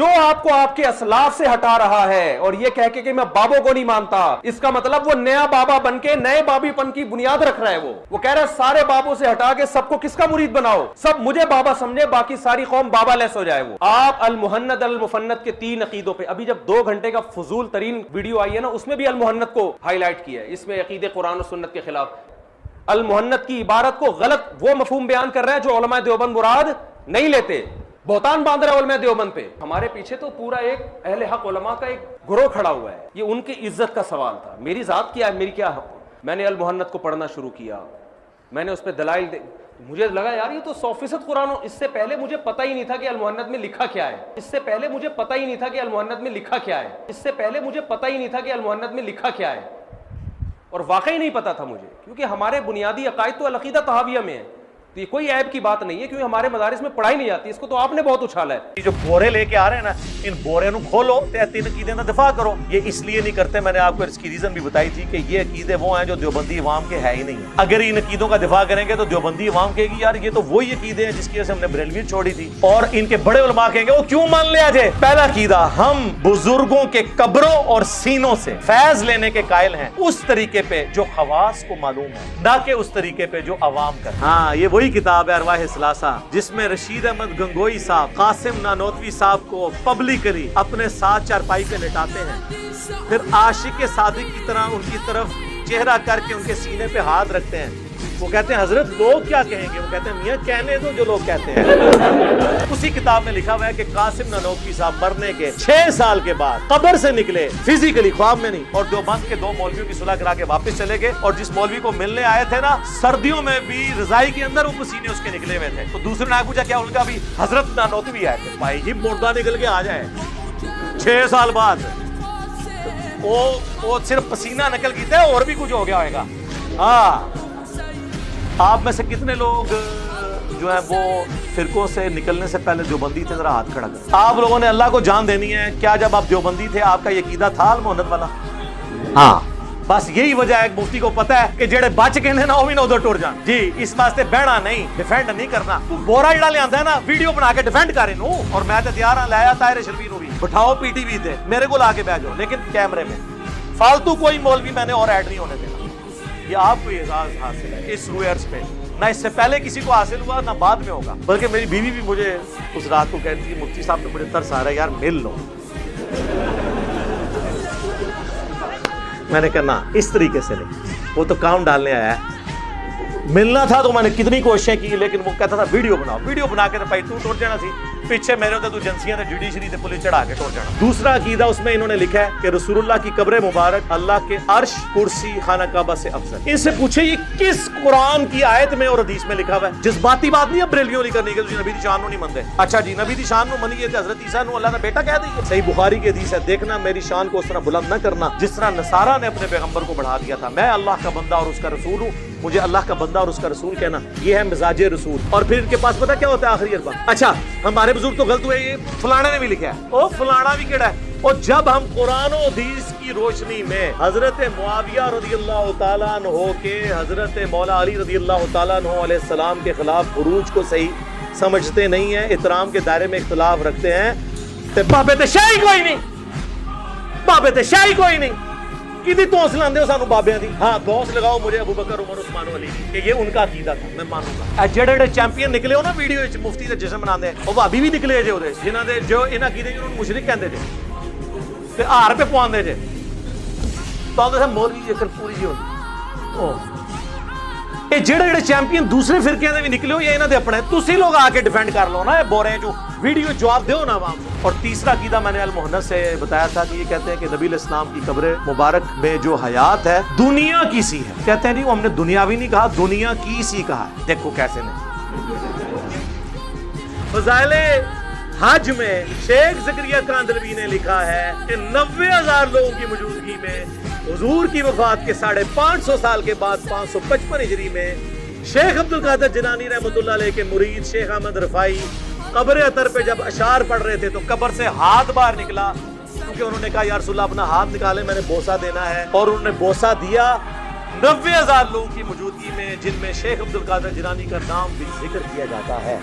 جو آپ کو آپ کے اسلاف سے ہٹا رہا ہے اور یہ کہہ کے کہ میں بابوں کو نہیں مانتا، اس کا مطلب وہ نیا بابا بن کے نئے بابی پن کی بنیاد رکھ رہا ہے۔ وہ کہہ رہا ہے سارے بابوں سے ہٹا کے سب کو کس کا مرید بناؤ، سب مجھے بابا سمجھے، باقی ساری قوم بابا لیس ہو جائے۔ وہ آپ المحند المفند کے 3 عقیدوں پہ ابھی جب 2 گھنٹے کا فضول ترین ویڈیو آئی ہے نا، اس میں بھی المحند کو ہائی لائٹ کیا ہے، اس میں عقیدے قرآن و سنت کے خلاف المحند کی عبارت کو غلط وہ مفہوم بیان کر رہا ہے جو علماء دیوبند مراد نہیں لیتے، بہتان باندھ رہا ہے علماء دیوبند پہ۔ ہمارے پیچھے تو پورا ایک اہل حق علماء کا ایک گروہ کھڑا ہوا ہے، یہ ان کی عزت کا سوال تھا۔ میری ذات کیا ہے، میری کیا حق؟ میں نے المحند کو پڑھنا شروع کیا، میں نے اس پہ دلائل مجھے لگا یار یہ تو 100% قرآن، اس سے پہلے مجھے پتہ ہی نہیں تھا کہ المحند میں لکھا کیا ہے، اس سے پہلے مجھے پتہ ہی نہیں تھا کہ المحند میں لکھا کیا ہے، اس سے پہلے مجھے پتہ ہی نہیں تھا کہ المحند میں لکھا کیا ہے، اور واقعی نہیں پتا تھا مجھے، کیونکہ ہمارے بنیادی عقائد تو العقیدہ طحاویہ میں ہے، تو یہ کوئی عیب کی بات نہیں ہے، کیونکہ ہمارے مدارس میں پڑھائی نہیں جاتی، اس کو تو آپ نے بہت اچھالا ہے۔ یہ جو بورے لے کے آ رہے ہیں نا، ان بورے نو کھولو تے 3 عقیدے کا دفاع کرو۔ یہ اس لیے نہیں کرتے، میں نے آپ کو اس کی ریزن بھی بتائی تھی کہ یہ عقیدے وہ ہیں جو دیوبندی عوام کے ہے ہی نہیں ہیں۔ اگر ان عقیدوں کا دفاع کریں گے تو دیوبندی عوام کہے گی یار یہ تو وہی عقیدے ہیں جس کی وجہ سے ہم نے بریلوی چھوڑی تھی، اور ان کے بڑے علماء کہیں گے وہ کیوں مان لیا جائے۔ پہلا عقیدہ، ہم بزرگوں کے قبروں اور سینوں سے فیض لینے کے قائل ہیں، اس طریقے پہ جو خواص کو معلوم ہے، نہ کہ اس طریقے پہ جو عوام کا۔ ہاں، یہ وہی کتاب ہے ارواح ثلاثہ جس میں رشید احمد گنگوئی صاحب قاسم نانوتوی صاحب کو پبلکلی اپنے ساتھ چارپائی پہ لٹاتے ہیں، پھر عاشق صادق کی طرح ان کی طرف چہرہ کر کے ان کے سینے پہ ہاتھ رکھتے ہیں۔ وہ کہتے ہیں حضرت لوگ کیا کہیں گے؟ وہ کہتے ہیں میاں کہنے دو جو لوگ کہتے ہیں۔ اسی کتاب میں لکھا ہوا ہے کہ قاسم نانوتوی صاحب مرنے کے 6 سال کے بعد قبر سے نکلے، فزیکلی خواب میں نہیں، اور دیوبند کے 2 مولویوں کی صلح کرا کے واپس چلے گئے، اور جس مولوی کو ملنے آئے تھے نا سردیوں میں بھی رضائی کے اندر وہ پسینے اس کے نکلے ہوئے تھے، تو دوسرے نے پوچھا کیا؟ ان کا بھی حضرت نانوتوی آئے تھے۔ بھائی جی مردہ نکل کے آ جائے 6 سال بعد، وہ صرف پسینہ نکل گیا تھا، اور بھی کچھ ہو گیا ہوئے گا۔ ہاں، آپ میں سے کتنے لوگ جو ہے وہ فرقوں سے نکلنے سے پہلے دیوبندی تھے؟ ذرا ہاتھ کھڑا کریں۔ آپ لوگوں نے اللہ کو جان دینی ہے، کیا جب آپ دیوبندی تھے آپ کا یہ عقیدہ تھا المحند والا؟ ہاں، بس یہی وجہ ہے، مفتی کو پتا ہے کہ جڑے بچ کے نا وہ بھی نہ ادھر ٹر جان جی، اس واسطے بہنا نہیں، ڈیفینڈ نہیں کرنا۔ تو بورا جڑا لے آندا ہے نا ویڈیو بنا کے ڈیفینڈ کرے نو، اور میں تے تیار ہاں، لایا طاہر شرفی نو بھی بٹھاؤ پی ٹی وی تے، میرے کو لا کے بیٹھ جاؤ، لیکن کیمرے میں فالتو کوئی مولوی میں نے اور ایڈ نہیں ہونے دینا۔ یہ آپ کو اعزاز حاصل ہے اس روئے عرض پہ، نہ اس سے پہلے کسی کو حاصل ہوا نہ بعد میں ہوگا، بلکہ میری بیوی بھی مجھے اس رات کو کہتی تھی مفتی صاحب نے مجھے ترس آ رہا ہے یار مل لو۔ میں نے کہا نا اس طریقے سے نہیں، وہ تو کام ڈالنے آیا ہے، ملنا تھا تو میں نے کتنی کوششیں کی، لیکن وہ کہتا تھا ویڈیو بناؤ، ویڈیو بنا کے تو بھائی تو ٹوٹ جانا سی، پیچھے میرے ہوتے تو ایجنسیاں تے جوڈیشری تے پولیس چڑھا کے ٹوٹ جانا۔ دوسرا عقیدہ اس میں انہوں نے لکھا ہے کہ رسول اللہ کی قبر مبارک اللہ کے عرش، کرسی، خانہ کعبہ سے افضل۔ ان سے پوچھے یہ کس قرآن کی آیت میں اور حدیث میں لکھا ہوا ہے؟ جذباتی بات نہیں ہے بریلویوں والی کرنی کہ تسی نبی دی شان نو نہیں منتے۔ اچھا جی، نبی دی شان نو منیے تے حضرت عیسیٰ نو اللہ نے بیٹا کہہ دیا۔ صحیح بخاری کی حدیث ہے، دیکھنا میری شان کو اس طرح بلند نہ کرنا جس طرح نصارہ نے اپنے پیغمبر کو بڑھا دیا تھا، میں اللہ کا بندہ اور اس کا رسول ہوں، مجھے اللہ کا بندہ اور اس کا رسول کہنا، یہ ہے مزاج رسول۔ اور پھر ان کے پاس پتہ کیا ہوتا ہے آخری اربع؟ اچھا ہمارے بزرگ تو غلط ہوئے، یہ فلانا نے بھی لکھا ہے، او فلانا بھی کیڑا ہے۔ اور جب ہم قرآن و حدیث کی روشنی میں حضرت معاویہ رضی اللہ تعالیٰ عنہ کے حضرت مولا علی رضی اللہ تعالیٰ عنہ علیہ السلام کے خلاف خروج کو صحیح سمجھتے نہیں ہیں، احترام کے دائرے میں اختلاف رکھتے ہیں، تے بابے تے شاہی کوئی نہیں، بابے تے شاہی کوئی نہیں، کدی توس لاندے ہو سانو بابیاں دی؟ ہاں توس لگاؤ مجھے ابو بکر عمر عثمان و علی کہ یہ ان کا عقیدہ تھا، میں مانوں گا۔ جڑے چیمپئن نکلے ہو نا ویڈیو وچ مفتی دے جشن مناندے، او بھابی بھی نکلے جے اودے جنہاں دے جو انہاں عقیدے انہاں نوں مشرک کہندے جے تے ہار پہ پواندے جے، تو تے مولوی ذکر پوری جی ہوندی۔ یہ جڑے چیمپئن دوسرے فرقے دے بھی نکلے ہو یا انہاں دے اپنے، تسی لوگ آ کے ڈیفینڈ کر لو نا، یہ بورے جو ویڈیو جواب دیو نا عوام کو۔ اور تیسرا عقیدہ میں نے المحند سے بتایا تھا کہ یہ کہتے ہیں کہ نبی علیہ السلام کی قبر مبارک میں جو حیات ہے دنیا کی سی ہے، کہتے ہیں جی وہ ہم نے دنیاوی نہیں کہا، دنیا کی سی کہا ہے۔ دیکھو کیسے نہیں۔ فضائل حج میں شیخ زکریا کاندلوی نے لکھا ہے کہ 90,000 لوگوں کی موجودگی میں حضور کی وفات کے 550 سال کے بعد 555 ہجری میں شیخ عبد القادر جیلانی رحمۃ اللہ علیہ کے مرید شیخ احمد رفاعی قبر اطہر پہ جب اشعار پڑھ رہے تھے تو قبر سے ہاتھ باہر نکلا، کیونکہ انہوں نے کہا یا رسول اللہ اپنا ہاتھ نکالے، میں نے بوسہ دینا ہے، اور انہوں نے بوسہ دیا 90,000 لوگوں کی موجودگی میں، جن میں شیخ عبد القادر جیلانی کا نام بھی ذکر کیا جاتا ہے۔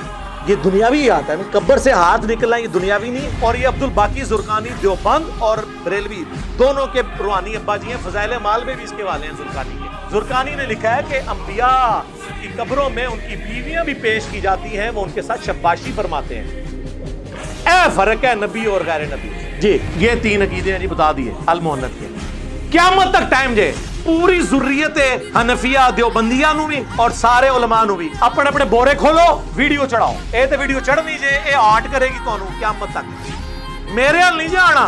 یہ دنیاوی ہی آتا ہے، قبر سے ہاتھ نکلنا یہ دنیاوی نہیں. اور یہ عبدالباقی زرقانی دیوبند اور بریلوی دونوں کے روحانی ابا جی ہیں. فضائل مال میں بھی اس کے والے ہیں زرقانی کے. زرقانی نے لکھا ہے کہ انبیاء کی قبروں میں ان کی بیویاں بھی پیش کی جاتی ہیں، وہ ان کے ساتھ شباشی فرماتے ہیں. اے فرق ہے نبی اور غیر نبی. جی یہ 3 عقیدے ہیں جی بتا دیے المہند کے. قیامت تک ٹائم جے پوری ضروریت حنفیہ دیوبندیاں نو بھی اور سارے علماء نو بھی اپنے اپنے بورے کھولو، ویڈیو چڑھاؤ. اے تے ویڈیو چڑھنی جے اے آرٹ کرے گی تانوں قیامت تک. میرے حال نہیں جانا،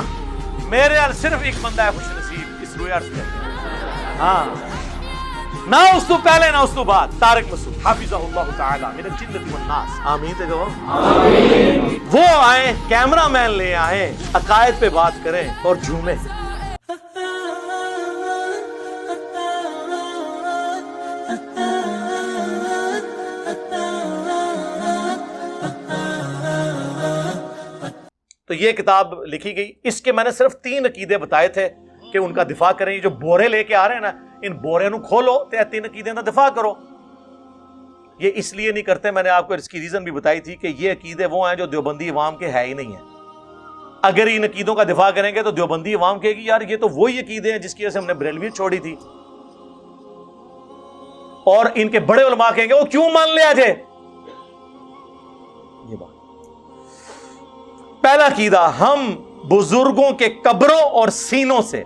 میرے حال صرف ایک بندہ ہے خوش نصیب اس روئے عرض کرتے. ہاں نہ اس تو پہلے نہ اس تو بعد. طارق مسعود حافظہ اللہ تعالی من الجنۃ والناس. آمین تے کہو آمین. وہ آئے کیمرہ مین لے آئے، عقائد پہ بات کریں اور جھومیں. تو یہ کتاب لکھی گئی. اس کے میں نے صرف 3 عقیدے بتائے تھے کہ ان کا دفاع کریں. یہ جو بورے لے کے آ رہے ہیں نا، ان بورے نو کھولو تے 3 عقیدے کا دفاع کرو. یہ اس لیے نہیں کرتے، میں نے آپ کو اس کی ریزن بھی بتائی تھی کہ یہ عقیدے وہ ہیں جو دیوبندی عوام کے ہے ہی نہیں ہیں. اگر ان عقیدوں کا دفاع کریں گے تو دیوبندی عوام کہے گی یار یہ تو وہی عقیدے ہیں جس کی وجہ سے ہم نے بریلوی چھوڑی تھی. اور ان کے بڑے علماء کہیں گے وہ کیوں مان لیا جائے. یہ بات پہلا عقیدہ، ہم بزرگوں کے قبروں اور سینوں سے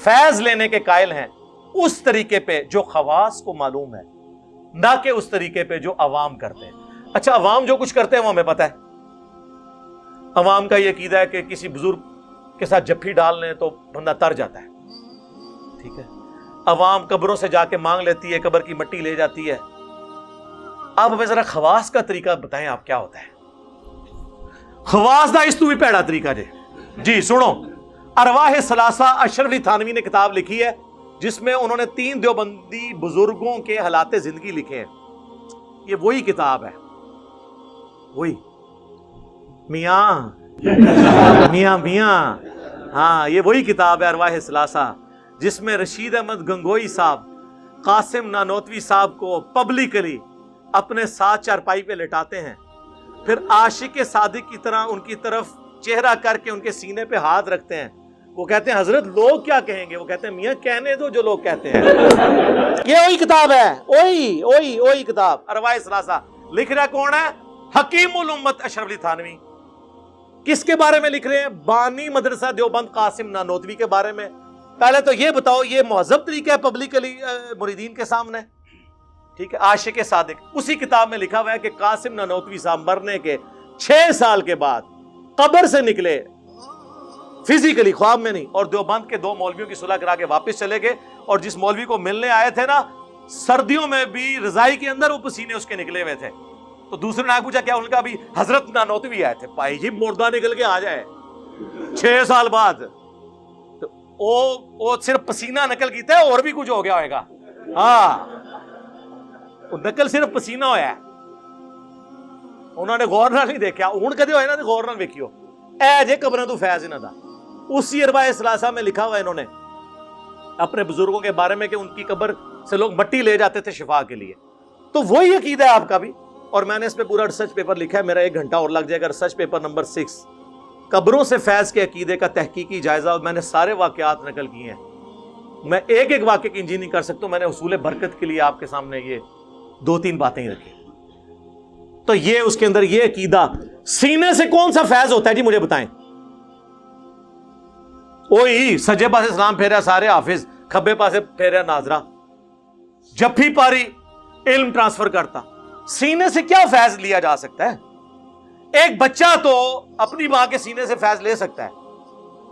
فیض لینے کے قائل ہیں اس طریقے پہ جو خواص کو معلوم ہے، نہ کہ اس طریقے پہ جو عوام کرتے ہیں. اچھا عوام جو کچھ کرتے ہیں وہ ہمیں پتہ ہے. عوام کا یہ عقیدہ ہے کہ کسی بزرگ کے ساتھ جپھی ڈال لیں تو بندہ تر جاتا ہے. ٹھیک ہے. عوام قبروں سے جا کے مانگ لیتی ہے، قبر کی مٹی لے جاتی ہے. اب ہمیں ذرا خواص کا طریقہ بتائیں آپ کیا ہوتا ہے. خواص دا اس تو بھی پیڑا طریقہ جی سنو. ارواح ثلاثہ اشرف علی تھانوی نے کتاب لکھی ہے جس میں انہوں نے 3 دیوبندی بزرگوں کے حالات زندگی لکھے ہیں. یہ وہی کتاب ہے، وہی میاں ہاں یہ وہی کتاب ہے ارواح ثلاثہ، جس میں رشید احمد گنگوئی صاحب قاسم نانوتوی صاحب کو پبلکلی اپنے ساتھ چارپائی پہ لٹاتے ہیں، پھر عاشق صادق کی طرح ان کی طرف چہرہ کر کے ان کے سینے پہ ہاتھ رکھتے ہیں. وہ کہتے ہیں حضرت لوگ کیا کہیں گے؟ وہ کہتے ہیں میاں کہنے دو جو لوگ کہتے ہیں. یہ وہی کتاب ہے، وہی کتاب ارواح ثلاثہ. لکھ رہا کون ہے؟ حکیم الامت اشرف علی تھانوی. کس کے بارے میں لکھ رہے ہیں؟ بانی مدرسہ دیوبند قاسم نانوتوی کے بارے میں. پہلے تو یہ بتاؤ یہ مہذب طریقہ ہے پبلکلی مریدین کے سامنے؟ ٹھیک ہے. عاشق صادق اسی کتاب میں لکھا ہوا ہے کہ قاسم نانوتوی صاحب مرنے کے 6 سال کے بعد قبر سے نکلے، فزیکلی خواب میں نہیں، اور دیوبند کے 2 مولویوں کی صلح کرا کے واپس چلے گئے. اور جس مولوی کو ملنے آئے تھے نا، سردیوں میں بھی رضائی کے اندر وہ پسینے اس کے نکلے ہوئے تھے. تو دوسرے نے پوچھا کیا؟ ان کا بھی حضرت نانوتوی آئے تھے. پائی جی مردہ نکل کے آ جائے 6 سال بعد، تو وہ صرف پسینہ نکل کیتا ہے، اور بھی کچھ ہو گیا ہوئے گا. ہاں نقل صرف پسینہ ہویا ہے، انہوں نے غور نہ نہیں دیکھا. ہوں کدے ہوئے نا غور نہ ویکھیو اے جے قبریں تو فیض انہاں دا. اسی ارواح ثلاثہ میں لکھا ہوا ہے انہوں نے اپنے بزرگوں کے بارے میں کہ ان کی قبر سے لوگ مٹی لے جاتے تھے شفا کے لیے. تو وہی عقیدہ ہے آپ کا بھی. اور میں نے اس پہ پورا ریسرچ پیپر لکھا ہے، میرا 1 گھنٹہ اور لگ جائے گا. ریسرچ پیپر نمبر 6 قبروں سے فیض کے عقیدے کا تحقیقی جائزہ. اور میں نے سارے واقعات نقل کیے ہیں. میں ایک واقعے کی انجی نہیں کر سکتا. میں نے اصول برکت کے لیے آپ کے سامنے یہ 2-3 باتیں ہی رکھی. تو یہ اس کے اندر یہ عقیدہ. سینے سے کون سا فیض ہوتا ہے جی مجھے بتائیں؟ وہی سجے پاسے سلام پھیرا سارے حافظ، کھبے پاسے پھیرا ناظرہ، جپھی پاری علم ٹرانسفر کرتا. سینے سے کیا فیض لیا جا سکتا ہے؟ ایک بچہ تو اپنی ماں کے سینے سے فیض لے سکتا ہے.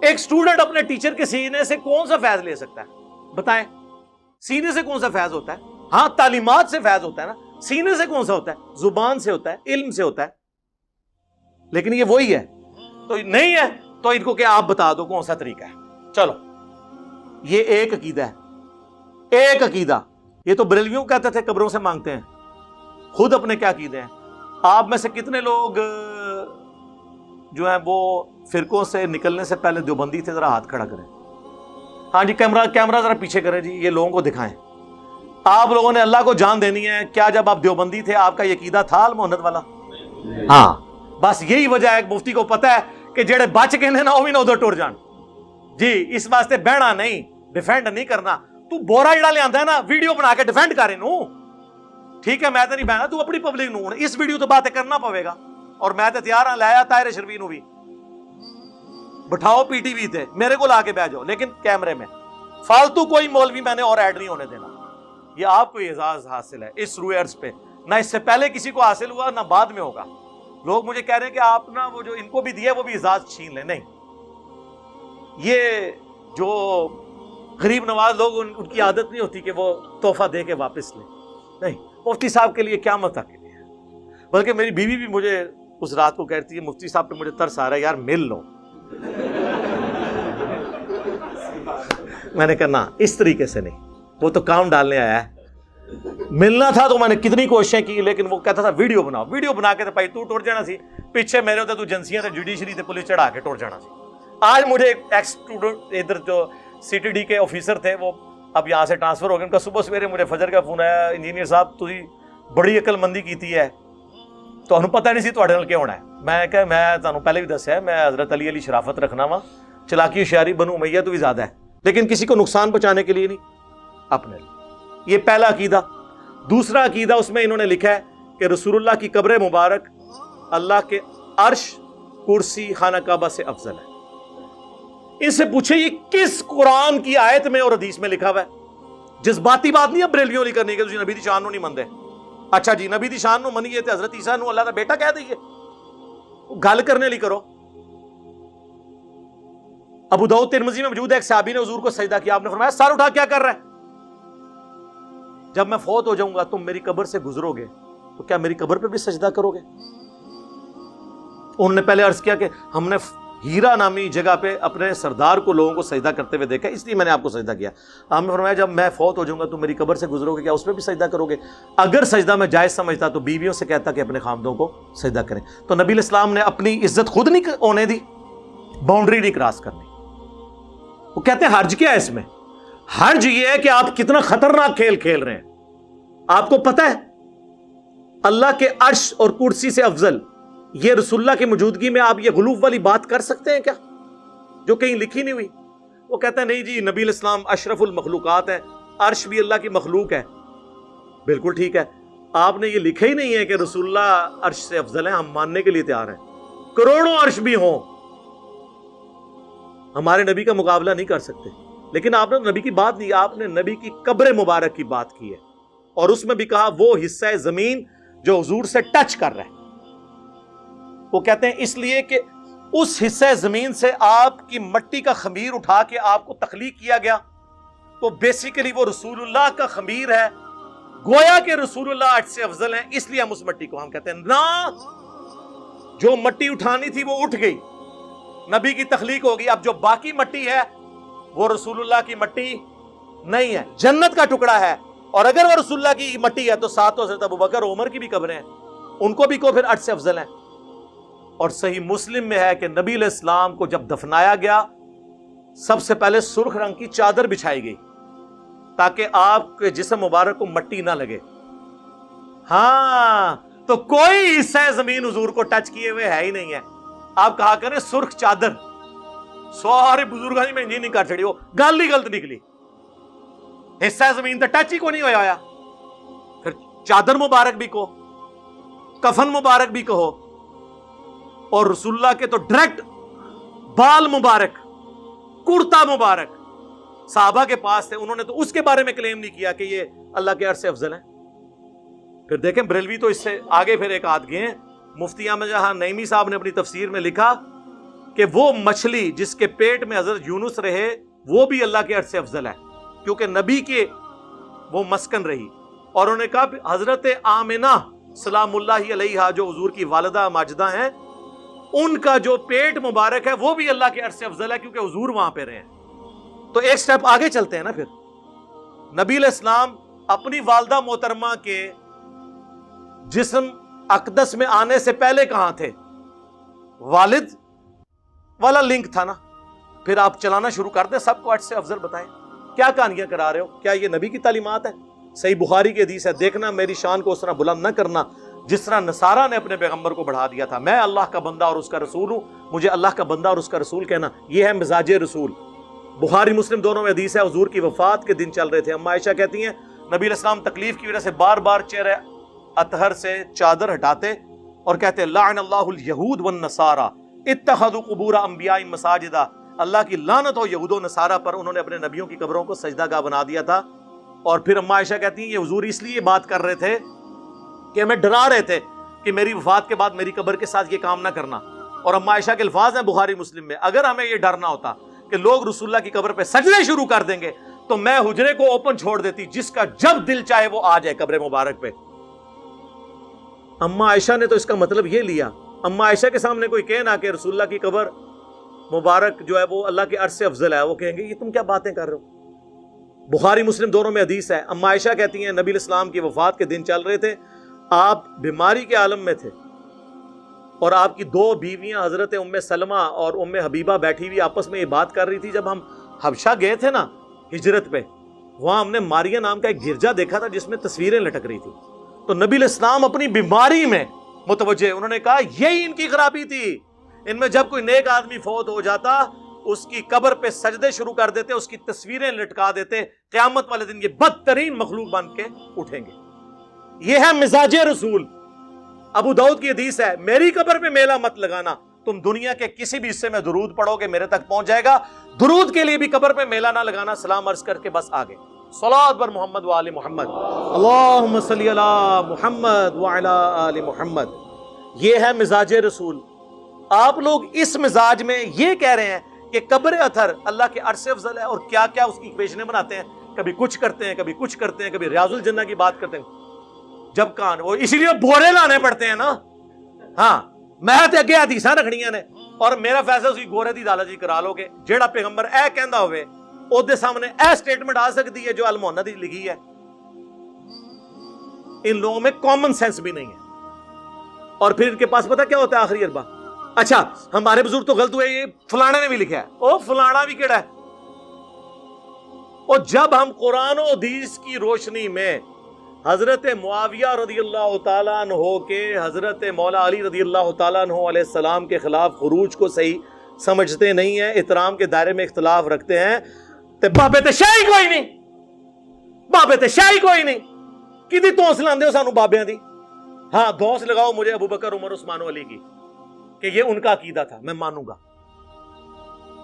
ایک سٹوڈنٹ اپنے ٹیچر کے سینے سے کون سا فیض لے سکتا ہے؟ بتائیں. سینے سے کون سا فیض ہوتا ہے؟ ہاں تعلیمات سے فیض ہوتا ہے نا. سینے سے کون سا ہوتا ہے؟ زبان سے ہوتا ہے، علم سے ہوتا ہے. لیکن یہ وہی ہے تو نہیں ہے تو ان کو کیا آپ بتا دو کون سا طریقہ ہے. چلو یہ ایک عقیدہ ہے، ایک عقیدہ. یہ تو بریلویوں کہتے تھے قبروں سے مانگتے ہیں. خود اپنے کیا عقیدے ہیں؟ آپ میں سے کتنے لوگ جو ہیں وہ فرقوں سے نکلنے سے پہلے دیوبندی تھے؟ ذرا ہاتھ کھڑا کریں. ہاں جی کیمرہ ذرا پیچھے کریں جی، یہ لوگوں کو دکھائیں. آپ لوگوں نے اللہ کو جان دینی ہے. کیا جب آپ دیوبندی تھے آپ کا یہ عقیدہ تھا المہند والا؟ ہاں بس یہی وجہ ہے کہ مفتی کو پتا ہے کہ جڑے بچ گئے نے نا وہ بھی نہ ادھر ٹر جان جی. اس واسطے بہنا نہیں, ڈیفینڈ نہیں کرنا. تو بورا جڑا لے آندا ہے نا ویڈیو بنا کے ڈیفینڈ کرے نو, ٹھیک ہے میں تو نہیں بہنا, تو اپنی پبلک نو اس ویڈیو تو باتیں کرنا پوے گا. اور میں تو تیار ہاں, لایا طاہر شرفی نو بھی بٹھاؤ پی ٹی وی تے, میرے کو لا کے بہ جاؤ, لیکن کیمرے میں. فالتو کوئی مولوی میں نے اور ایڈ نہیں ہونے دینا. یہ آپ کو اعزاز حاصل ہے اس روئے عرض پہ, نہ اس سے پہلے کسی کو حاصل ہوا نہ بعد میں ہوگا. لوگ مجھے کہہ رہے ہیں کہ آپ نا وہ جو ان کو بھی دیا وہ بھی اعزاز چھین لیں. نہیں, یہ جو غریب نواز لوگ ان کی عادت نہیں ہوتی کہ وہ تحفہ دے کے واپس لیں. نہیں, مفتی صاحب کے لیے قیامت تک کے لیے. بلکہ میری بیوی بھی مجھے اس رات کو کہتی ہے مفتی صاحب پہ مجھے ترس آ رہا ہے یار مل لو. میں نے کہا نا اس طریقے سے نہیں, وہ تو کام ڈالنے آیا ہے. ملنا تھا تو میں نے کتنی کوششیں کی, لیکن وہ کہتا تھا ویڈیو بناؤ. ویڈیو بنا کے تو بھائی تو ٹر جانا سی, پیچھے میرے ہوتے تو ایجنسیاں تے جوڈیشری تے پولیس چڑھا کے ٹر جانا سی. آج مجھے ایک ایکس اسٹوڈنٹ ادھر جو سی ٹی ڈی کے آفیسر تھے وہ اب یہاں سے ٹرانسفر ہو گئے, ان کا صبح سویرے مجھے فجر کا فون آیا, انجینئر صاحب تسی بڑی عقل مندی کیتی ہے, تو پتہ نہیں سی تواڈے نال کیا ہونا ہے. میں کہ میں تانوں پہلے بھی دسیا ہے میں حضرت علی شرافت رکھنا وا, چلاکی ہوشیاری بنو امیہ تو بھی زیادہ ہے, لیکن کسی کو نقصان پہنچانے کے لیے نہیں, اپنے لیے. یہ پہلا عقیدہ. دوسرا عقیدہ اس میں انہوں نے لکھا ہے کہ رسول اللہ کی قبر مبارک اللہ کے عرش کرسی خانہ کعبہ سے افضل ہے. ان سے پوچھے یہ کس قرآن کی آیت میں اور حدیث میں لکھا ہوا ہے؟ جذباتی بات نہیں ہے بریلویوں لی کرنی کہ تسی نبی دی شان نو نہیں مندے. اچھا جی نبی دی شان نو منیے تے حضرت عیسیٰ نو اللہ دا بیٹا کہہ دئیے, گل کرنے لی کرو. ابو داؤد ترمذی میں موجود ہے ایک صحابی نے حضور کو سجدہ کیا, آپ نے فرمایا سر اٹھا کیا کر رہا ہے؟ جب میں فوت ہو جاؤں گا تم میری قبر سے گزرو گے تو کیا میری قبر پہ بھی سجدہ کرو گے؟ انہوں نے پہلے عرض کیا کہ ہم نے ہیرا نامی جگہ پہ اپنے سردار کو لوگوں کو سجدہ کرتے ہوئے دیکھا, اس لیے میں نے آپ کو سجدہ کیا. آپ نے فرمایا جب میں فوت ہو جاؤں گا تم میری قبر سے گزرو گے کیا اس پہ بھی سجدہ کرو گے؟ اگر سجدہ میں جائز سمجھتا تو بیویوں سے کہتا کہ اپنے خامدوں کو سجدہ کریں. تو نبی علیہ السلام نے اپنی عزت خود نہیں ہونے دی, باؤنڈری نہیں کراس کرنی. وہ کہتے ہیں حرج کیا ہے اس میں؟ حرج یہ ہے کہ آپ کتنا خطرناک کھیل کھیل رہے ہیں. آپ کو پتہ ہے اللہ کے عرش اور کرسی سے افضل, یہ رسول اللہ کی موجودگی میں آپ یہ غلوف والی بات کر سکتے ہیں کیا جو کہیں لکھی نہیں ہوئی؟ وہ کہتا ہے نہیں جی نبی علیہ السلام اشرف المخلوقات ہے, عرش بھی اللہ کی مخلوق ہے. بالکل ٹھیک ہے, آپ نے یہ لکھا ہی نہیں ہے کہ رسول اللہ عرش سے افضل ہیں, ہم ماننے کے لیے تیار ہیں. کروڑوں عرش بھی ہوں ہمارے نبی کا مقابلہ نہیں کر سکتے. لیکن آپ نے نبی کی بات نہیں, آپ نے نبی کی قبر مبارک کی بات کی ہے, اور اس میں بھی کہا وہ حصہ زمین جو حضور سے ٹچ کر رہا ہے. وہ کہتے ہیں اس لیے کہ اس حصہ زمین سے آپ کی مٹی کا خمیر اٹھا کے آپ کو تخلیق کیا گیا, تو بیسیکلی وہ رسول اللہ کا خمیر ہے. گویا کہ رسول اللہ عرش سے افضل ہیں, اس لیے ہم اس مٹی کو ہم کہتے ہیں نا, جو مٹی اٹھانی تھی وہ اٹھ گئی, نبی کی تخلیق ہوگی. اب جو باقی مٹی ہے وہ رسول اللہ کی مٹی نہیں ہے, جنت کا ٹکڑا ہے. اور اگر وہ رسول اللہ کی مٹی ہے تو ساتھ تو حضرت ابوبکر عمر کی بھی قبریں ہیں, ان کو بھی کو پھر عرش سے افضل ہیں. اور صحیح مسلم میں ہے کہ نبی علیہ السلام کو جب دفنایا گیا سب سے پہلے سرخ رنگ کی چادر بچھائی گئی تاکہ آپ کے جسم مبارک کو مٹی نہ لگے. ہاں تو کوئی حصہ زمین حضور کو ٹچ کیے ہوئے ہے ہی نہیں ہے. آپ کہا کریں سرخ چادر, سارے بزرگاں میں نہیں کر چڑی, وہ گل ہی غلط نکلی. حصہ زمین تو ٹچ ہی کو نہیں ہویا. پھر چادر مبارک بھی کہو, کفن مبارک بھی کہو, اور رسول اللہ کے تو ڈائریکٹ بال مبارک, کرتا مبارک صحابہ کے پاس تھے, انہوں نے تو اس کے بارے میں کلیم نہیں کیا کہ یہ اللہ کے عرش سے افضل ہیں. پھر دیکھیں بریلوی تو اس سے آگے پھر ایک آدھ گئے ہیں. مفتی احمد جہاں نعیمی صاحب نے اپنی تفسیر میں لکھا کہ وہ مچھلی جس کے پیٹ میں حضرت یونس رہے وہ بھی اللہ کے عرش سے افضل ہے, کیونکہ نبی کے وہ مسکن رہی. اور انہوں نے کہا حضرت آمنہ سلام اللہ علیہا جو حضور کی والدہ ماجدہ ہیں, ان کا جو پیٹ مبارک ہے وہ بھی اللہ کے عرش سے افضل ہے کیونکہ حضور وہاں پہ رہے ہیں. تو ایک سٹیپ آگے چلتے ہیں نا. پھر نبی علیہ السلام اپنی والدہ محترمہ کے جسم اقدس میں آنے سے پہلے کہاں تھے؟ والد والا لنک تھا نا. پھر آپ چلانا شروع کر دیں, سب کو عرش سے افضل بتائیں. کیا کہانیاں کرا رہے ہو؟ کیا یہ نبی کی تعلیمات ہے؟ صحیح بخاری کی حدیث ہے, دیکھنا میری شان کو اس طرح بلند نہ کرنا جس طرح نصارہ نے اپنے پیغمبر کو بڑھا دیا تھا، میں اللہ کا بندہ اور اس کا رسول ہوں، مجھے اللہ کا بندہ اور اس کا رسول کہنا، یہ ہے مزاج رسول۔ بخاری مسلم دونوں میں حدیث ہے، حضور کی وفات کے دن چل رہے تھے، اما عائشہ کہتی ہیں نبی علیہ السلام تکلیف کی وجہ سے بار بار چہرہ اطہر سے چادر ہٹاتے اور کہتے لعن اللہ الیہود والنصارى اتخذوا قبور انبیاء مساجدا، اللہ کی لعنت ہو یہود و نصارہ پر، انہوں نے اپنے نبیوں کی قبروں کو سجدہ گاہ بنا دیا تھا۔ اور پھر اما عائشہ کہتی ہیں یہ حضور اس لیے بات کر رہے تھے کہ ہمیں ڈرا رہے تھے کہ میری وفات کے بعد میری قبر کے ساتھ یہ کام نہ کرنا۔ اور اما عائشہ کے الفاظ ہیں بخاری مسلم میں، اگر ہمیں یہ ڈرنا ہوتا کہ لوگ رسول اللہ کی قبر پہ سجدے شروع کر دیں گے تو میں حجرے کو اوپن چھوڑ دیتی، جس کا جب دل چاہے وہ آ جائے قبر مبارک پہ۔ اما عائشہ نے تو اس کا مطلب یہ لیا، اما عائشہ کے سامنے کوئی کہنا کہ رسول اللہ کی قبر مبارک جو ہے وہ اللہ کے عرش سے افضل ہے، وہ کہیں گے یہ تم کیا باتیں کر رہے ہو۔ بخاری مسلم دونوں میں حدیث ہے، اما عائشہ کہتی ہیں نبی علیہ السلام کی وفات کے دن چل رہے تھے، آپ بیماری کے عالم میں تھے اور آپ کی دو بیویاں حضرت ام سلمہ اور ام حبیبہ بیٹھی ہوئی آپس میں یہ بات کر رہی تھی۔ جب ہم حبشہ گئے تھے نا ہجرت پہ، وہاں ہم نے ماریا نام کا ایک گرجا دیکھا تھا جس میں تصویریں لٹک رہی تھی، تو نبی علیہ السلام اپنی بیماری میں متوجہ، انہوں نے کہا یہی ان کی خرابی تھی، ان میں جب کوئی نیک آدمی فوت ہو جاتا اس کی قبر پہ سجدے شروع کر دیتے، اس کی تصویریں لٹکا دیتے، قیامت والے دن یہ بدترین مخلوق بن کے اٹھیں گے۔ یہ ہے مزاج رسول۔ ابو داؤد کی حدیث ہے میری قبر پہ میلہ مت لگانا، تم دنیا کے کسی بھی حصے میں درود پڑھو گے میرے تک پہنچ جائے گا، درود کے لیے بھی قبر پہ میلہ نہ لگانا، سلام عرض کر کے بس آگے۔ صلوات بر محمد و آل محمد، اللہم صلی علی محمد و علی آل محمد۔ یہ ہے مزاج رسول۔ آپ لوگ اس مزاج میں یہ کہہ رہے ہیں کہ قبر اطہر اللہ کے عرش سے افضل ہے، اور کیا کیا اس کی ایکویشنیں بناتے ہیں، کبھی کچھ کرتے ہیں کبھی کچھ کرتے ہیں، کبھی ریاض الجنہ کی بات کرتے ہیں۔ جب کان وہ اسی لیے بورے لانے پڑتے ہیں نا، ہاں میں تے اگے حدیثاں رکھنیاں نے اور میرا فیصلہ اسی گورے دی دالا جی کرا لو گے، جیڑا پیغمبر اے کہندا ہوئے او دے سامنے اے سٹیٹمنٹ آ سکتی ہے جو المحنہ دی لکھی ہے۔ ان لوگوں میں کامن سینس بھی نہیں ہے، اور پھر ان کے پاس پتہ کیا ہوتا ہے آخری اربا، اچھا ہمارے بزرگ تو غلط ہوئے، یہ فلانے نے بھی لکھا ہے، او فلانا بھی کیڑا ہے۔ اور جب ہم قرآن و حدیث کی روشنی میں حضرت معاویہ رضی اللہ تعالیٰ عنہ کے حضرت مولا علی رضی اللہ تعالیٰ عنہ علیہ السلام کے خلاف خروج کو صحیح سمجھتے نہیں ہیں، احترام کے دائرے میں اختلاف رکھتے ہیں، تے بابے تے شاہی کوئی نہیں، بابے تے شاہی کوئی نہیں، کدی توس لاندے ہو سانو بابیاں دی؟ ہاں دوس لگاؤ مجھے ابو بکر عمر عثمان و علی کی کہ یہ ان کا عقیدہ تھا، میں مانوں گا،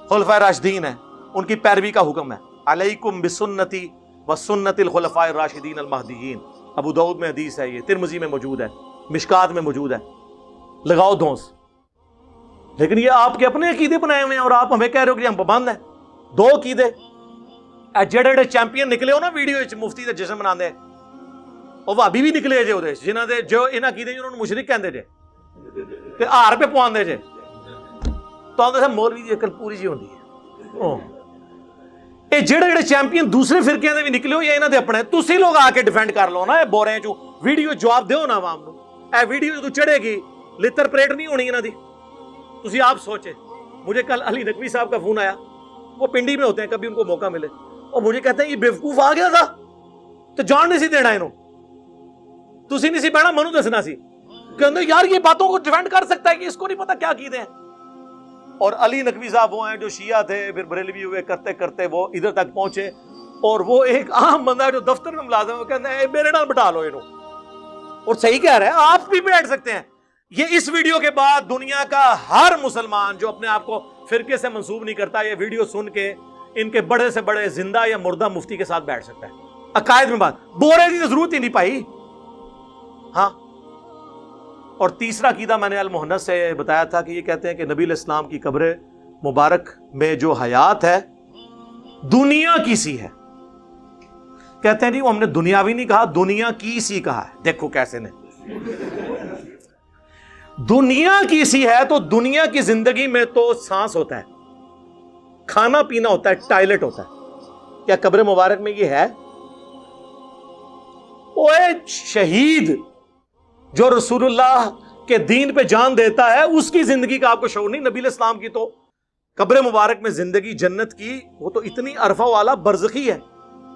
خلفائے راشدین ہیں، ان کی پیروی کا حکم ہے، علیکم بسنتی وسنت الخلفاء الراشدین المہدیین۔ ابو داؤد میں حدیث ہے، یہ ترمذی میں موجود ہے، مشکات میں موجود ہے، لگاؤ دھونس۔ لیکن یہ آپ کے اپنے عقیدے بنائے ہوئے ہیں اور آپ ہمیں کہہ رہے ہو کہ ہم پابند ہیں۔ دو عقیدے جڑے چیمپئن نکلے ہو نا ویڈیو مفتی دے جشن مناندے، اور بھابی بھی نکلے جے اودے جنہاں دے جو ان عقیدے انہوں نے مشرک کہندے جے تے ہار پہ پواندے جے، تو اندر مولوی دی عقل پوری جی ہوندی ہے۔ اے جڑے جڑے چیمپئن دوسرے فرقیاں دے بھی نکلے ہو یا انہاں دے اپنے، تسی لوگ آ کے ڈیفینڈ کر لو نا، اے بورے چوں ویڈیو جواب دیو نا عوام نو، اے ویڈیو جو چڑھے گی لتر پریٹ نہیں ہونی انہاں دی۔ تسی آپ سوچے، مجھے کل علی نقوی صاحب کا فون آیا، وہ پنڈی میں ہوتے ہیں، کبھی ان کو موقع ملے، اور مجھے کہتے ہیں یہ بیوقوف آ گیا تھا تو جان نہیں سی دینا انہوں، تسی نہیں سی بہنا منو دسنا سی، کہندے یار یہ باتوں کو ڈیفینڈ کر سکتا ہے کہ اس کو نہیں پتا کیا عقیدے ہیں۔ اور علی نقوی صاحب وہ ہیں جو شیعہ تھے، پھر بریلوی ہوئے، کرتے کرتے وہ ادھر تک پہنچے، اور وہ ایک عام بندہ جو دفتر میں ملازم ہے، وہ کہتا ہے میرے نال بٹھا لو انہوں، اور صحیح کہہ رہے ہیں، آپ بھی بیٹھ سکتے ہیں۔ یہ اس ویڈیو کے بعد دنیا کا ہر مسلمان جو اپنے آپ کو فرقے سے منسوب نہیں کرتا، یہ ویڈیو سن کے ان کے بڑے سے بڑے زندہ یا مردہ مفتی کے ساتھ بیٹھ سکتا ہے۔ عقائد میں بات بورے کی ضرورت ہی نہیں پائی۔ ہاں، اور تیسرا عقیدہ میں نے المحنت سے بتایا تھا کہ یہ کہتے ہیں کہ نبی علیہ السلام کی قبر مبارک میں جو حیات ہے دنیا کی سی ہے۔ کہتے ہیں جی وہ ہم نے دنیاوی نہیں کہا، دنیا کی سی کہا ہے۔ دیکھو کیسے نے، دنیا کی سی ہے تو دنیا کی زندگی میں تو سانس ہوتا ہے، کھانا پینا ہوتا ہے، ٹائلٹ ہوتا ہے، کیا قبر مبارک میں یہ ہے؟ اوے شہید جو رسول اللہ کے دین پہ جان دیتا ہے اس کی زندگی کا آپ کو شعور نہیں؟ نبی علیہ السلام کی تو قبر مبارک میں زندگی جنت کی وہ تو اتنی عرفہ والا برزخی ہے۔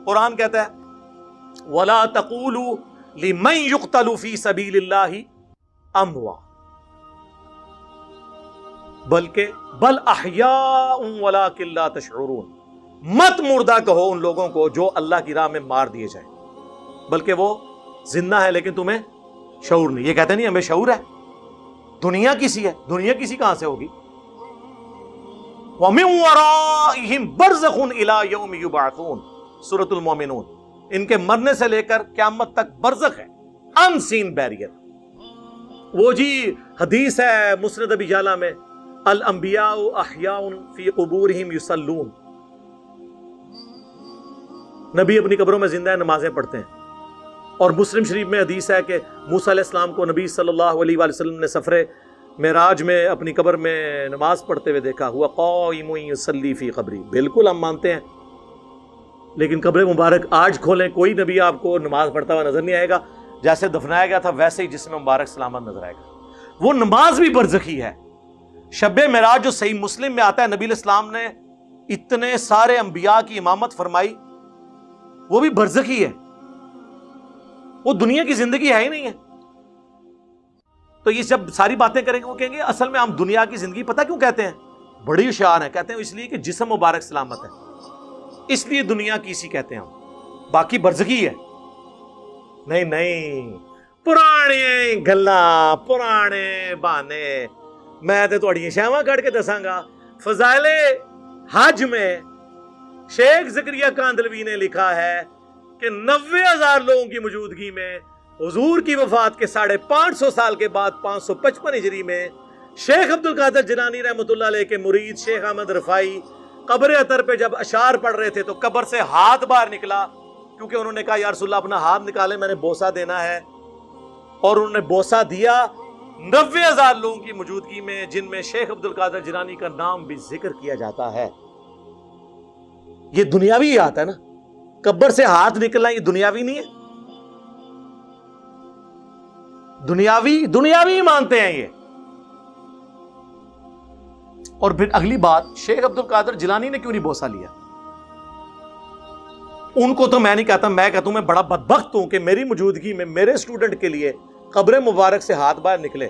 قرآن کہتا ہے وَلَا تَقُولُوا لِمَنْ يُقْتَلُ فِي سَبِيلِ اللَّهِ اموات، بلکہ بل احیاء ولکن لا تشعرون، مت مردہ کہو ان لوگوں کو جو اللہ کی راہ میں مار دیے جائیں، بلکہ وہ زندہ ہے لیکن تمہیں شعور نہیں۔ یہ کہتے نہیں ہمیں شعور ہے، دنیا کسی ہے، دنیا کسی کہاں سے ہوگی؟ وَمِن وَرَائِهِمْ بَرْزَخٌ إِلَى يَوْمِ يُبْعَثُونَ، سورۃ المومنون۔ ان کے مرنے سے لے کر قیامت تک برزخ ہے، ان سین بیریئر۔ وہ جی حدیث ہے مسند ابی یعلا میں، الانبیاء احیاء فی قبورہم یصلون، نبی اپنی قبروں میں زندہ ہیں، نمازیں پڑھتے ہیں۔ اور مسلم شریف میں حدیث ہے کہ موسیٰ علیہ السلام کو نبی صلی اللہ علیہ وآلہ وسلم نے سفر معراج میں اپنی قبر میں نماز پڑھتے ہوئے دیکھا، ہوا قائم یصلی فی قبری۔ بالکل ہم مانتے ہیں، لیکن قبر مبارک آج کھولیں، کوئی نبی آپ کو نماز پڑھتا ہوا نظر نہیں آئے گا، جیسے دفنایا گیا تھا ویسے ہی جسم مبارک سلامت نظر آئے گا۔ وہ نماز بھی برزخی ہے۔ شب معراج جو صحیح مسلم میں آتا ہے، نبی علیہ السلام نے اتنے سارے انبیاء کی امامت فرمائی، وہ بھی برزخی ہے، وہ دنیا کی زندگی ہے ہی نہیں ہے۔ تو یہ جب ساری باتیں کریں گے وہ کہیں گے اصل میں ہم دنیا کی زندگی پتہ کیوں کہتے ہیں، بڑی ہوشیار ہیں، کہتے ہیں اس لیے کہ جسم مبارک سلامت ہے، اس لیے دنیا کی اسی کہتے ہیں ہم، باقی برزخی ہے۔ نہیں نہیں، پرانے گلاں پرانے بہانے، میں تے تہاڈیاں شاواں کڈ کے دساں گا۔ فضائل حج میں شیخ زکریا کاندلوی نے لکھا ہے کہ 90,000 لوگوں کی موجودگی میں حضور کی وفات کے 550 سال کے بعد 555 ہجری میں شیخ عبد القادر جیلانی رحمۃ اللہ علیہ کے مرید شیخ احمد رفاعی قبر اطہر پہ جب اشعار پڑھ رہے تھے تو قبر سے ہاتھ باہر نکلا، کیونکہ انہوں نے کہا یا رسول اللہ اپنا ہاتھ نکالے، میں نے بوسہ دینا ہے، اور انہوں نے بوسہ دیا 90,000 لوگوں کی موجودگی میں، جن میں شیخ عبد القادر جیلانی کا نام بھی ذکر کیا جاتا ہے۔ یہ دنیاوی ہاتھ ہے نا، قبر سے ہاتھ نکلنا یہ دنیاوی نہیں ہے، دنیاوی مانتے ہیں یہ۔ اور پھر اگلی بات، شیخ عبد القادر جیلانی نے کیوں نہیں بوسہ لیا؟ ان کو تو میں نہیں کہتا، میں کہتا ہوں میں بڑا بدبخت ہوں کہ میری موجودگی میں میرے اسٹوڈنٹ کے لیے قبر مبارک سے ہاتھ باہر نکلے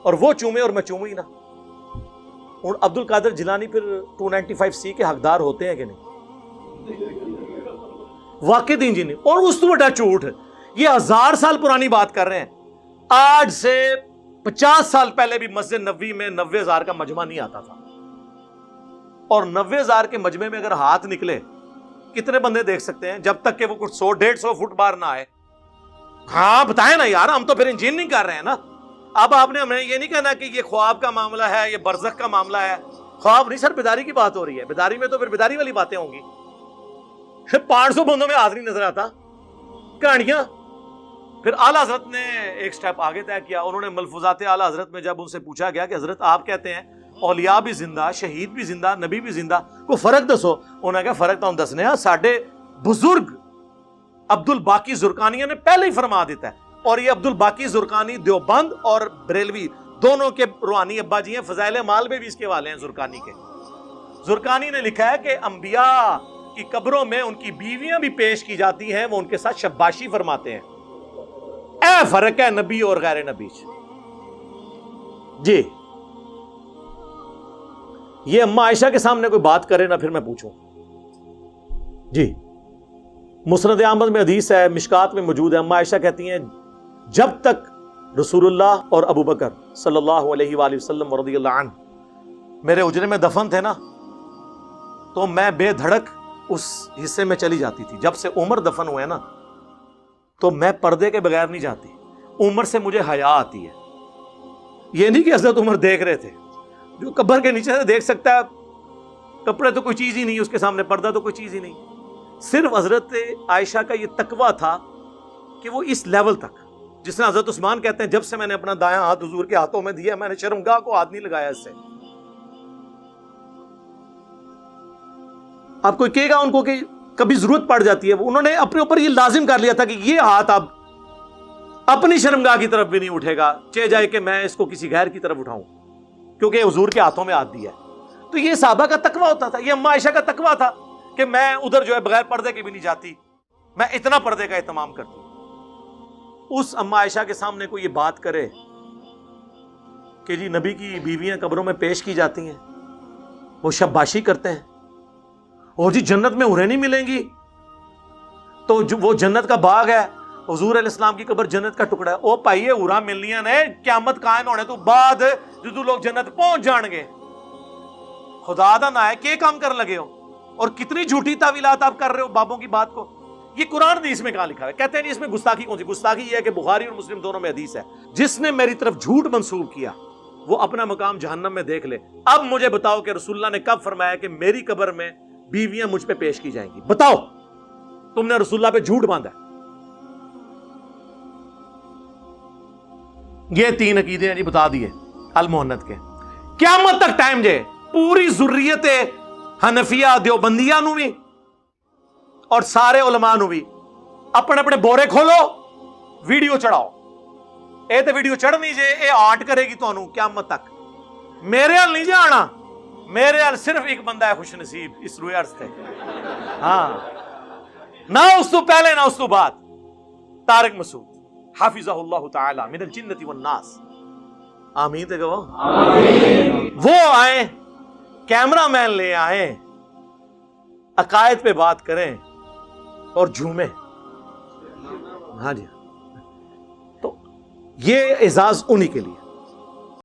اور وہ چومے اور میں چوموں ہی نہ۔ اور عبد القادر جیلانی پھر 295C کے حقدار ہوتے ہیں کہ نہیں؟ واقع دین جی نہیں۔ اور اس تو بڑا جھوٹ، یہ 1000 سال پرانی بات کر رہے ہیں، آج سے 50 سال پہلے بھی مسجد نبوی میں 90,000 کا مجمع نہیں آتا تھا، اور 90,000 کے مجمع میں اگر ہاتھ نکلے کتنے بندے دیکھ سکتے ہیں، جب تک کہ وہ کچھ 100-150 فٹ باہر نہ آئے۔ ہاں بتائیں نا یار، ہم تو پھر انجینئرنگ کر رہے ہیں نا۔ اب آپ نے ہمیں یہ نہیں کہنا کہ یہ خواب کا معاملہ ہے، یہ برزخ کا معاملہ ہے۔ خواب نہیں سر، بیداری کی بات ہو رہی ہے، بیداری میں تو پھر بیداری والی باتیں ہوں گی۔ 500 بندوں میں ہاتھ نہیں نظر آتا، کہانیاں۔ پھر اعلیٰ حضرت نے ایک سٹیپ آگے طے کیا، انہوں نے ملفوظات اعلیٰ حضرت میں جب ان سے پوچھا گیا کہ حضرت آپ کہتے ہیں اولیاء بھی زندہ، شہید بھی زندہ، نبی بھی زندہ، کوئی فرق دسو۔ انہوں نے کہا فرق تو ہم دسنے ہیں، ساڈے بزرگ عبد الباقی زرقانی نے پہلے ہی فرما دیتا ہے، اور یہ عبد الباقی زرقانی دیوبند اور بریلوی دونوں کے روحانی ابا جی ہیں، فضائل اعمال میں بھی اس کے والے ہیں زرقانی کے۔ زرقانی نے لکھا ہے کہ انبیاء کی قبروں میں ان کی بیویاں بھی پیش کی جاتی ہیں، وہ ان کے ساتھ شباشی فرماتے ہیں۔ اے فرق ہے نبی اور غیر نبی۔ جی یہ اما عائشہ کے سامنے کوئی بات کرے نا پھر میں پوچھوں۔ جی مسند احمد میں حدیث ہے، مشکات میں موجود ہے، اما عائشہ کہتی ہیں جب تک رسول اللہ اور ابو بکر صلی اللہ علیہ وآلہ وسلم رضی اللہ عنہ میرے حجرے میں دفن تھے نا، تو میں بے دھڑک اس حصے میں چلی جاتی تھی۔ جب سے عمر دفن ہوئے نا تو میں پردے کے بغیر نہیں جاتی، عمر سے مجھے حیا آتی ہے۔ یہ نہیں کہ حضرت عمر دیکھ رہے تھے، جو قبر کے نیچے سے دیکھ سکتا ہے، کپڑے تو کوئی چیز ہی نہیں اس کے سامنے، پردہ تو کوئی چیز ہی نہیں۔ صرف حضرت عائشہ کا یہ تقویٰ تھا کہ وہ اس لیول تک، جس نے حضرت عثمان کہتے ہیں جب سے میں نے اپنا دایاں ہاتھ حضور کے ہاتھوں میں دیا میں نے شرمگاہ کو ہاتھ نہیں لگایا اس سے۔ آپ کوئی کہے گا ان کو کہ کبھی ضرورت پڑ جاتی ہے، انہوں نے اپنے اوپر یہ لازم کر لیا تھا کہ یہ ہاتھ اب اپنی شرمگاہ کی طرف بھی نہیں اٹھے گا، چاہے جائے کہ میں اس کو کسی غیر کی طرف اٹھاؤں، کیونکہ حضور کے ہاتھوں میں ہاتھ دیا ہے۔ تو یہ صحابہ کا تقویٰ ہوتا تھا، یہ اما عائشہ کا تقویٰ تھا کہ میں ادھر جو ہے بغیر پردے کے بھی نہیں جاتی، میں اتنا پردے کا اہتمام کرتی ہوں۔ اس اما عائشہ کے سامنے کوئی یہ بات کرے کہ جی نبی کی بیویاں قبروں میں پیش کی جاتی ہیں, وہ شباشی کرتے ہیں, اور جی جنت میں حوریں نہیں ملیں گی, تو وہ جنت کا باغ ہے, حضور علیہ السلام کی قبر جنت کا ٹکڑا ہے. او پائیے حوراں ملنیاں نے قیامت قائم ہونے تو بعد جدو لوگ جنت پہنچ جان گے. خدا دا نہ ہے کہ کام کر لگے ہو, اور کتنی جھوٹی تعویلات آپ کر رہے ہو بابوں کی بات کو. یہ قرآن حدیث میں کہاں لکھا ہے؟ کہتے ہیں اس میں گستاخی کون سی؟ گستاخی یہ ہے کہ بخاری اور مسلم دونوں میں حدیث ہے, جس نے میری طرف جھوٹ منسوب کیا وہ اپنا مقام جہنم میں دیکھ لے. اب مجھے بتاؤ کہ رسول اللہ نے کب فرمایا کہ میری قبر میں بیویاں مجھ پہ پیش کی جائیں گی؟ بتاؤ, تم نے رسول اللہ پہ جھوٹ باندھا. یہ 3 عقیدے ہیں جی بتا دیے المحنت کے. قیامت تک ٹائم جے پوری ذریت حنفیہ دیوبندیہ نو بھی اور سارے علماء نو بھی اپنے اپنے بورے کھولو, ویڈیو چڑھاؤ. اے تے ویڈیو چڑھنی جے اے آرٹ کرے گی تانوں قیامت تک. میرے حال نہیں جانا, میرے حال صرف ایک بندہ ہے خوش نصیب اس روئے عرض تے, ہاں نہ اس تو پہلے نہ اس تو بعد. طارق مسعود حافظہ اللہ تعالی من الجنۃ والناس, آمین تے کہو آمین. وہ آئیں کیمرہ مین لے آئیں, عقائد پہ بات کریں اور جھومیں. ہاں جی, تو یہ اعزاز انہی کے لیے.